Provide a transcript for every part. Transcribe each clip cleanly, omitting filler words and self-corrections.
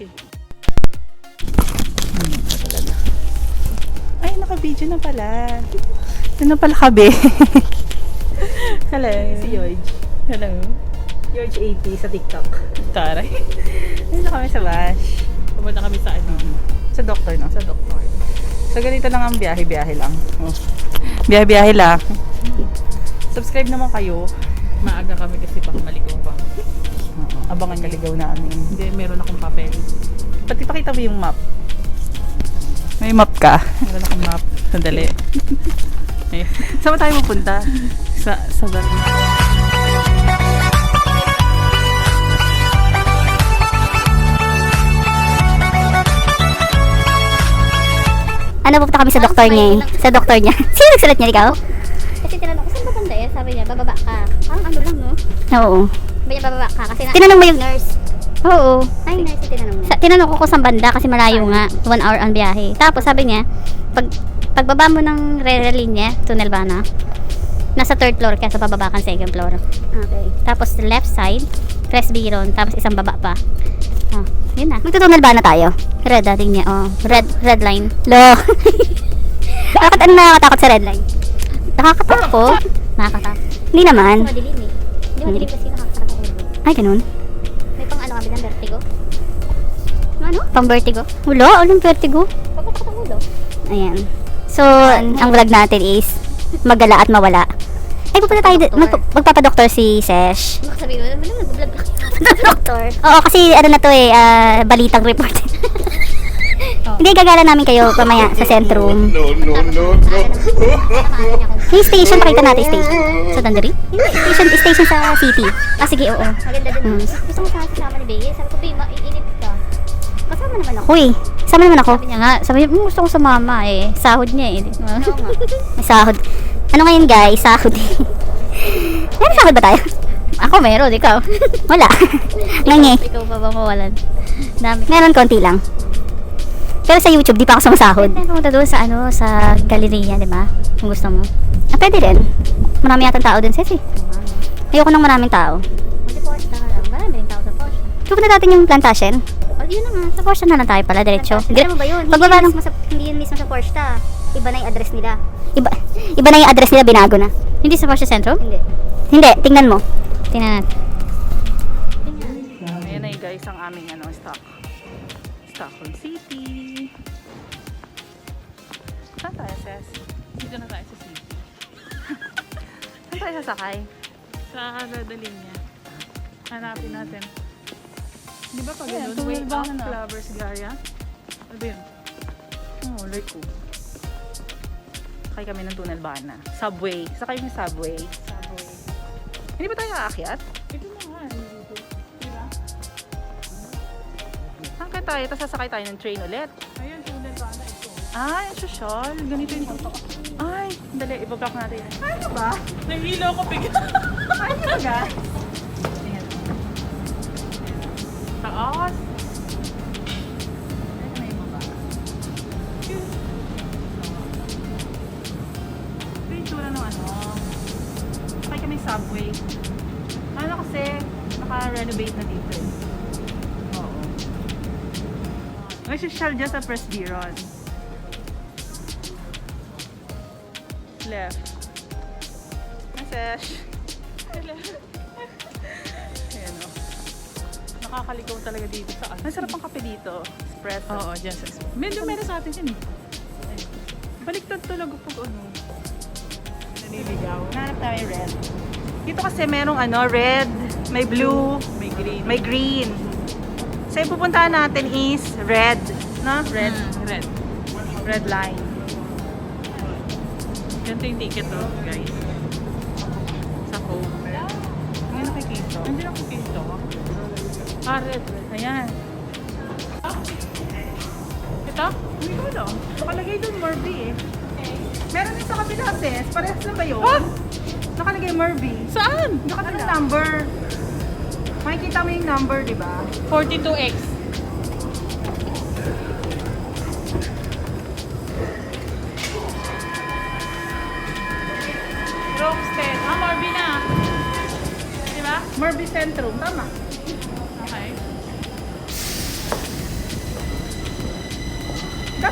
Okay. Ay, naka-video na pala. Ano pala kabe? Hello. Si Yohj. Hello. Yohj P sa TikTok. Taray. Ayun na kami sa bash. Pumunta kami sa ano? Sa doktor, no? Sa doktor. So, ganito lang ang biyahe-biyahe lang. Oh. Biyahe-biyahe lang. Subscribe naman kayo. Maaga kami kasi baka maligaw pa. Abangan yung ligaw namin. Hindi, meron akong papel. Pati pakita mo yung map. May map ka? Meron akong map. Sandali. Eh, saan ba tayo pupunta? Sa Ganda. Ano, pupunta kami sa doktor niya eh. Sa doktor niya. Sino nagsulat niya, ikaw? Kasi tinanong ko, saan ba banda eh? Sabi niya, bababa ka. Parang ano lang, no? Oo. Sabi niya, bababa ka. Kasi Tinanong mo yung... nurse. Oo. Ay, nurse yung tinanong niya. Tinanong ko kung saan banda kasi malayo nga. 1 hour ang biyahe. Tapos sabi niya, pagbaba mo ng linya, tunnel ba na? Nasa 3rd floor kaya sa pababa kang 2nd floor. Okay. Tapos left side, Presbyron, tapos isang baba pa. Oh, yun na. Magtutunnel ba na tayo? Red dating niya, oh. Red line. Lo. Bakit ano nakakatakot sa red line? Nakakatakot? Nakakatakot. Hindi naman. Kasi madilim eh. Hindi madilim kasi nakakatakot ako. Ay, ganun. May pang ano kami ng vertigo. Ano? Pang vertigo. Wala, anong vertigo? Pagkatakot ang ulo. Ayan. So, ang vlog natin is magala at mawala. Ay, pupunta tayo, magpapadoktor si Sesh. Baka sabihin mo, naman nag-vlog ka. Doktor? Oo, kasi ano na to eh, balitang report. Hindi, gagala namin kayo pamaya sa Centrum. No. Yung station, pakita natin station. Sa Tanjari? Hindi, station sa city. Ah, sige, oo. Maganda din. Gusto mo kasama ni Bea? Sabi ko, Bea, mainip ka. Kasama naman ako. Uy, sama naman ako. Sabi niya nga, Sabi niya, gusto ko sumama eh. Sahod niya eh. oo nga. May sahod. Ano ngayon guys? Sahod eh. Meron sahod ba tayo? Ako meron, ikaw. Wala. Ngangi. Ikaw pa ba mawalan? Dami. Meron konti lang. Pero sa YouTube, di pa ako sumasahod. Pumunta doon sa ano, sa galleria, di ba? Kung gusto mo. Ah, pwede rin. Marami yatang tao doon, Seshy. Ayoko ng maraming tao. Kasi Porsche na lang. Marami rin tao sa Porsche. Pupunta natin yung plantation. O, yun na nga. Sa Porsche na lang tayo pala, diretso. Alam mo ba yun? Pagbaba ng... Hindi yun mismo sa Porsche ta. Iba na yung address nila. Iba na yung address nila, binago na. Hindi sa Porsche Centrum? Hindi. Hindi, tingnan mo. Tingnan natin. Ayan na guys ang aming Stockholm City. Saan tayo, Ses? Dito na tayo sa city. Saan tayo sasakay? Sa Dadaling niya. Hanapin natin. Di ba pag Ayan, ganun? Way tunnel ba up, na? Flowers Gaya? Ano ba yun? Oh, like ko. Sakay kami ng tunnel bana. Subway. Sakay yung subway. Subway. Hindi ba tayo aakyat? Ito na nga. Dito. Diba? Saan kaya tayo? Tapos sasakay tayo ng train ulit. Ayun, tunnel ba na ito? Ay, ang social. Ganito yung... Ay, dali. Ibablock natin. Ano ba? Nahilo ko bigla. Ay, ano ba? Ayan. Taas. Ayan na yung baba. Ito yung tura ng ano. Sakay kami subway. Ano kasi, naka-renovate na dito eh. Oo. May social dyan sa Presbyron. Left. Sesh. Ayan o. Nakakaligaw talaga dito sa ano. Masarap ang kape dito. Espresso. Oo, dyan sa city. Meron sa atin yun eh. Baliktad talaga pag ano. Naniligaw. Hanap namin red. Dito kasi merong ano, red, may blue, May green. may green. So yung pupuntahan natin is red. No? Red. Red. Red line. Ganito yung ticket oh, guys. Sa home. Ngayon nakikita. Hindi ako kito. Red. Ayan. Ito? Hindi ko alam. Nakalagay doon Morby eh. Meron din sa kabila sis. Parehas lang ba yun? Nakalagay Morby. Saan? Nakalagay number. Makikita mo yung number, di ba? 42X. Rockstead. Ah, Morby na. Diba? Morby Centrum. Tama. Okay.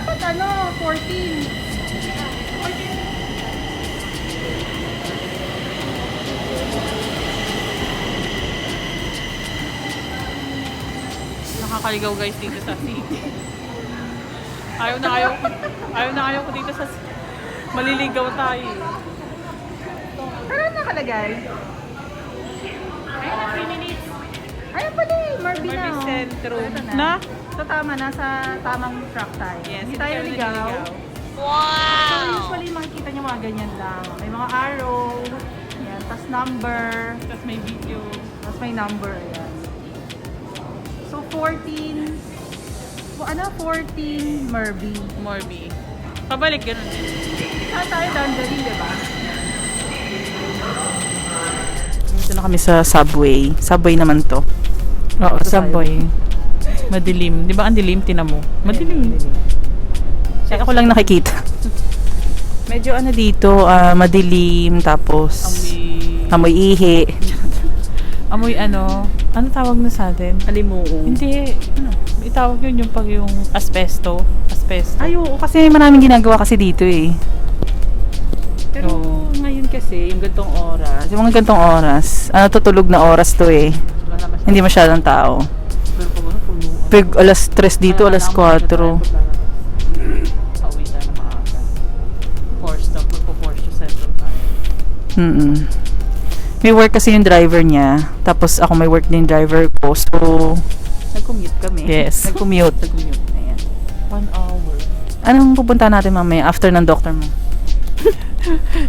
Dapat 14. 14. Nakakaligaw guys dito sa city. Ayaw na ayaw ko dito sa maliligaw tayo. Pero ano nakalagay? Ayun, 3 minutes. Ayun pala eh, Marby na. Marby Centro. Ito Na? So tama, nasa tamang track tayo. Yes, Hindi tayo ligaw. So usually makikita nyo mga ganyan lang. May mga arrow, yan, tas number, Tapos may video. tas may number, ayan. So 14, 14 Marby. Morbi. Pabalik, ganun din. Saan tayo Dandan, di ba? Dito na kami sa subway. Subway naman to. Oo, Ito subway. Madilim. Di ba ang dilim? Tinan mo. Madilim. Ay, ako lang nakikita. Medyo ano dito, madilim, tapos amoy ihi. Amoy ano? Ano tawag na sa atin? Alimuong. Hindi. Ano? Itawag yun yung pag yung asbesto. Asbesto. Ay, oo, kasi maraming ginagawa kasi dito eh. Pero Oo. ngayon kasi, yung gantong oras, yung mga gantong oras, tutulog na oras to eh. Hindi masyadong tao. Pero pag ano, puno. Pag alas 3 dito, alas 4. Pauwi tayo na maaga. Force na. Magpo-force to Central Time. May work kasi yung driver niya, tapos ako may work din yung driver ko, so nag-commute kami. Yes. Nag-commute. Ayan. 1 hour. Anong pupunta natin mamaya after ng doctor mo?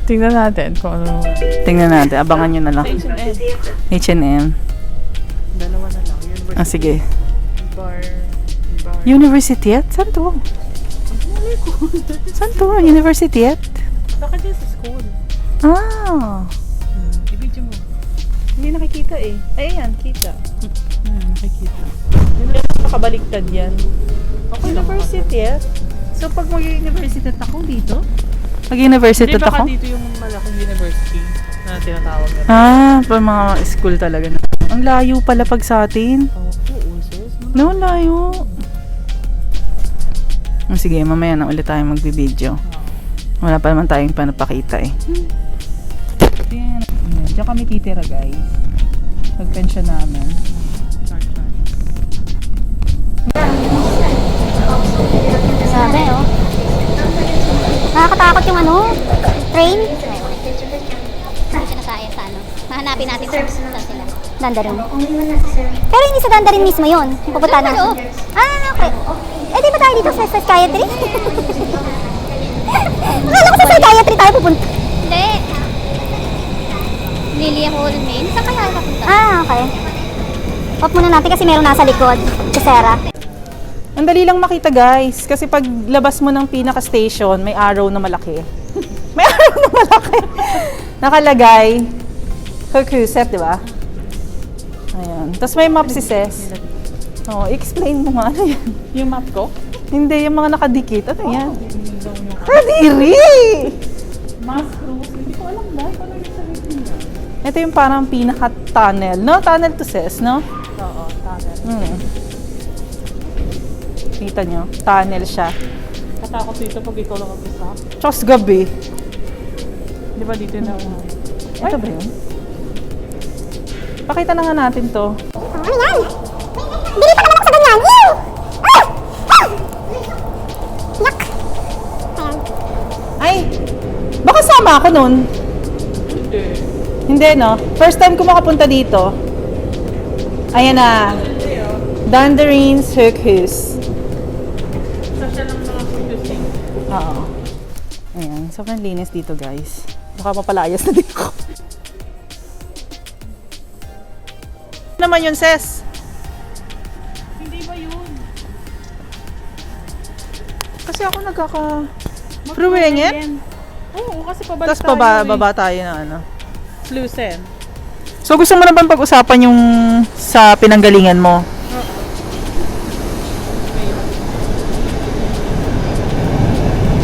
Tingnan natin kung ano. Tingnan natin, abangan nyo na lang. H&M. Dalawa na lang. University. Sige. Bar. University at? Saan to? Saan to? University at? Baka dyan sa school. Ah. I-video mo. Hindi nakikita eh. Ay, ayan, kita. Nakikita. Nakabaliktad yan. University at? So pag mag-university ako dito, Mag-university Hindi, baka ako? dito yung malaking university na tinatawag na. Pa mga school talaga na. Ang layo pala pag sa atin. Oo, sis. No, layo. Sige, mamaya na ulit tayo magbibideo. Wala pa naman tayong panapakita eh. Diyan kami titira guys. Pag-pension namin. Sabi, oh. Nakakatakot yung train. Hindi siya nasaya sa Mahanapin natin sa sila. Dandarin. Pero hindi sa Dandarin mismo yun. Yung pupunta na. Okay. Eh, di ba tayo dito sa psychiatry? Akala ko sa psychiatry tayo pupunta. Hindi. Lilia Holman. Saan kaya napunta? Okay. Off muna natin kasi meron nasa likod. Kusera. Ang dali lang makita guys. Kasi pag labas mo ng pinaka-station, may arrow na malaki. May arrow na malaki. Nakalagay. Kukuset, di ba? Ayan. Tapos may map si Ses. Oh, explain mo nga. Ano yan? Yung map ko? Hindi, yung mga nakadikit. Ano yan? Kadiri! Mass rules. Hindi ko alam dahil kung ano yung sabihin niya. Ito yung parang pinaka-tunnel. No? Tunnel to Ses, no? Oo, tunnel. Kita nyo? Tunnel siya. Katakot dito pag ikaw lang mag-isa. Tsaka gabi. Di ba dito na? Ito ba yun? Pakita na nga natin to. Ano yan? Bili pa naman ako sa ganyan! Ew! Yak! Ayan. Ay! Baka sama ako nun. Hindi. Hindi, no? First time ko makapunta dito. Ayan na. Dandarins Circus. Sasya lang mga producing. Oo. Ayan. Sobrang linis dito, guys. Baka mapalayas na dito. Ano naman yun, Ses? Hindi ba yun? Kasi ako Ruwengit? Oo, kasi pabalik Tapos tayo baba tayo na ano. Lucen. So gusto mo naman pag-usapan yung sa pinanggalingan mo?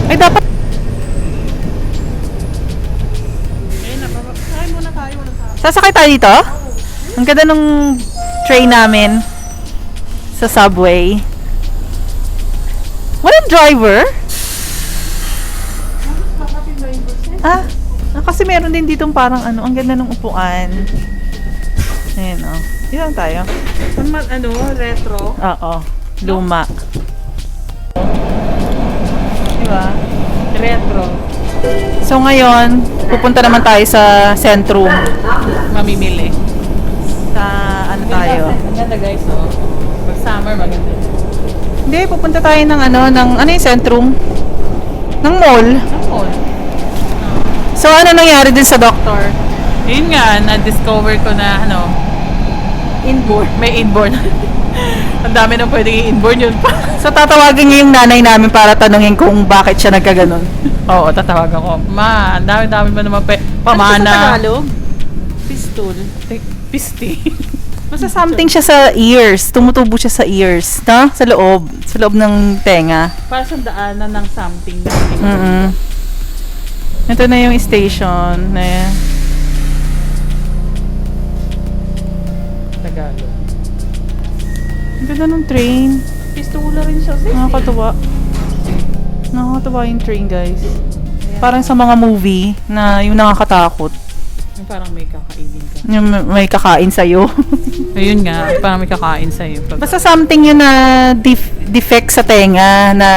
Ay dapat Ayun na, kain muna tayo. sasakay tayo dito? Ang ganda nung train namin sa subway. Walang yung driver? Kasi meron din ditong parang ano, ang ganda ng upuan. Ayan o. Dito lang tayo. Ano, retro. Oo. Luma. Diba? Retro. So ngayon, pupunta naman tayo sa Centrum. Mamimili. Sa ano tayo? Ang ganda guys, oh. Pag summer, maganda. Hindi, pupunta tayo ng ano yung Centrum? Ng mall. Ang mall. So ano nangyari din sa doktor? Yun nga, na-discover ko na, Inborn. may inborn. Ang dami nang pwedeng i-inborn yun pa. So tatawagin niyo yung nanay namin para tanungin kung bakit siya nagkaganon. Oo, tatawagan ko. Ma, ang dami-dami mo naman pamana. Ano sa Tagalog? Pistol. Pisti. Basta something siya sa ears. Tumutubo siya sa ears. No? Sa loob. Sa loob ng tenga. Para sa daanan ng something. Ito na yung station. Na Tagalog. ang ganda ng train. Pistula rin siya. Nakakatuwa. Nakakatuwa yung train, guys. Parang sa mga movie na yung nakakatakot. Yung parang may kakainin ka. Yung may kakain sa'yo. Ayun nga, parang may kakain sa'yo. Basta something yun na defect sa tenga na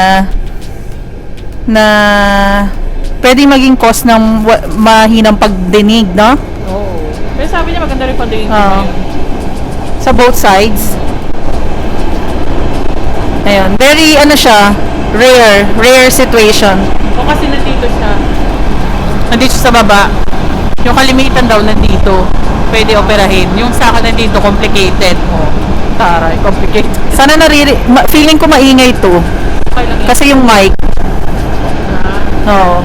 pwede maging cause ng mahinang pagdinig, no? Oo. Pero sabi niya maganda rin pagdinig Oo. Sa both sides. Ayun. Very, rare situation. O kasi nandito siya. Nandito sa baba. Yung kalimitan daw nandito. Pwede operahin. Yung sa akin nandito, complicated. Taray, complicated. Sana feeling ko maingay to. Okay lang yun. Kasi yung mic. Oo.